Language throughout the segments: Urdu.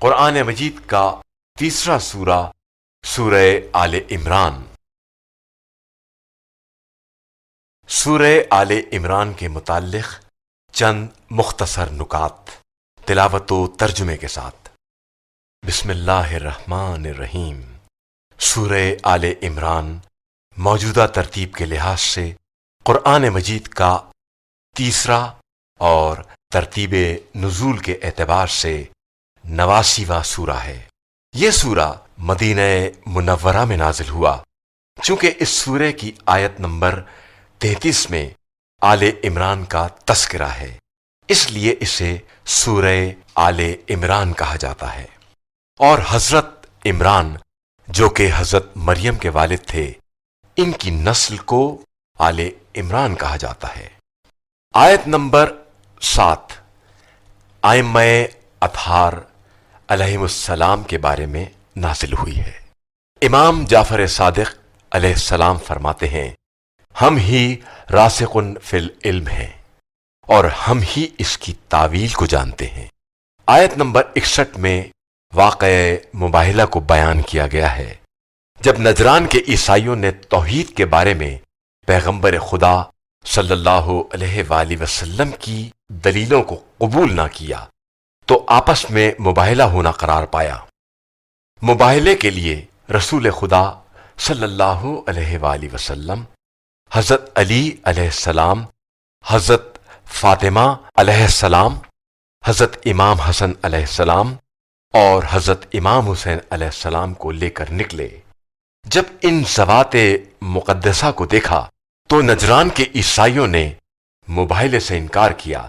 قرآن مجید کا تیسرا سورہ سورہ آل عمران۔ سورہ آل عمران کے متعلق چند مختصر نکات تلاوت و ترجمے کے ساتھ۔ بسم اللہ الرحمن الرحیم۔ سورہ آل عمران موجودہ ترتیب کے لحاظ سے قرآن مجید کا تیسرا اور ترتیب نزول کے اعتبار سے 89واں سورہ ہے۔ یہ سورہ مدینہ منورہ میں نازل ہوا۔ چونکہ اس سورہ کی آیت نمبر 33 میں آل عمران کا تذکرہ ہے، اس لیے اسے سورہ آل عمران کہا جاتا ہے۔ اور حضرت عمران جو کہ حضرت مریم کے والد تھے، ان کی نسل کو آل عمران کہا جاتا ہے۔ آیت نمبر 7 ائمہ اطہار علیہم السلام کے بارے میں نازل ہوئی ہے۔ امام جعفر صادق علیہ السلام فرماتے ہیں، ہم ہی راسخن فی العلم ہیں اور ہم ہی اس کی تاویل کو جانتے ہیں۔ آیت نمبر 61 میں واقعہ مباہلہ کو بیان کیا گیا ہے، جب نجران کے عیسائیوں نے توحید کے بارے میں پیغمبر خدا صلی اللہ علیہ وآلہ وسلم کی دلیلوں کو قبول نہ کیا تو آپس میں مباہلہ ہونا قرار پایا۔ مباہلے کے لیے رسول خدا صلی اللہ علیہ وآلہ وسلم، حضرت علی علیہ السلام، حضرت فاطمہ علیہ السلام، حضرت امام حسن علیہ السلام اور حضرت امام حسین علیہ السلام کو لے کر نکلے۔ جب ان ذوات مقدسہ کو دیکھا تو نجران کے عیسائیوں نے مباہلے سے انکار کیا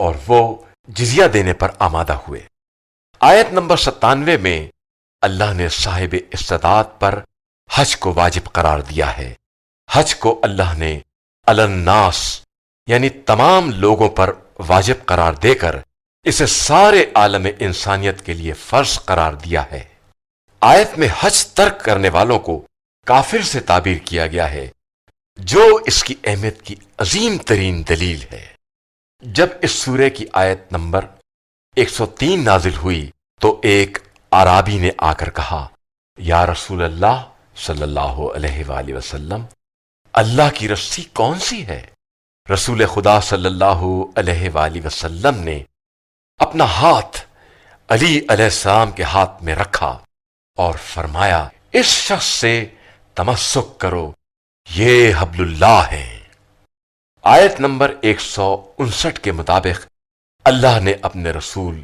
اور وہ جزیہ دینے پر آمادہ ہوئے۔ آیت نمبر 97 میں اللہ نے صاحب استطاعت پر حج کو واجب قرار دیا ہے۔ حج کو اللہ نے علی الناس یعنی تمام لوگوں پر واجب قرار دے کر اسے سارے عالم انسانیت کے لیے فرض قرار دیا ہے۔ آیت میں حج ترک کرنے والوں کو کافر سے تعبیر کیا گیا ہے، جو اس کی اہمیت کی عظیم ترین دلیل ہے۔ جب اس سورے کی آیت نمبر 103 نازل ہوئی تو ایک اعرابی نے آ کر کہا، یا رسول اللہ صلی اللہ علیہ وآلہ وسلم، اللہ کی رسی کون سی ہے؟ رسول خدا صلی اللہ علیہ وآلہ وسلم نے اپنا ہاتھ علی علیہ السلام کے ہاتھ میں رکھا اور فرمایا، اس شخص سے تمسک کرو، یہ حبل اللہ ہے۔ آیت نمبر 159 کے مطابق اللہ نے اپنے رسول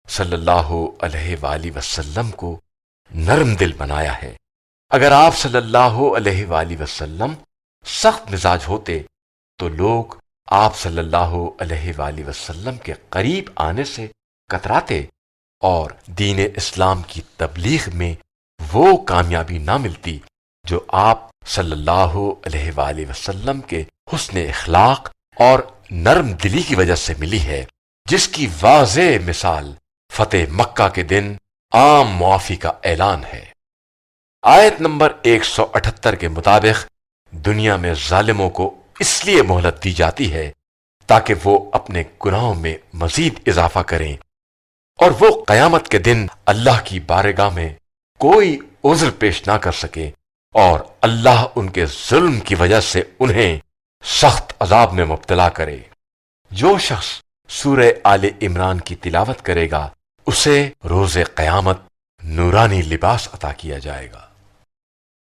صلی اللہ علیہ وآلہ وسلم کو نرم دل بنایا ہے۔ اگر آپ صلی اللہ علیہ وآلہ وسلم سخت مزاج ہوتے تو لوگ آپ صلی اللہ علیہ وآلہ وسلم کے قریب آنے سے کتراتے اور دین اسلام کی تبلیغ میں وہ کامیابی نہ ملتی جو آپ صلی اللہ علیہ وآلہ وسلم کے حسن اخلاق اور نرم دلی کی وجہ سے ملی ہے، جس کی واضح مثال فتح مکہ کے دن عام معافی کا اعلان ہے۔ آیت نمبر 178 کے مطابق دنیا میں ظالموں کو اس لیے مہلت دی جاتی ہے تاکہ وہ اپنے گناہوں میں مزید اضافہ کریں اور وہ قیامت کے دن اللہ کی بارگاہ میں کوئی عذر پیش نہ کر سکے اور اللہ ان کے ظلم کی وجہ سے انہیں سخت عذاب میں مبتلا کرے۔ جو شخص سورہ آل عمران کی تلاوت کرے گا اسے روز قیامت نورانی لباس عطا کیا جائے گا۔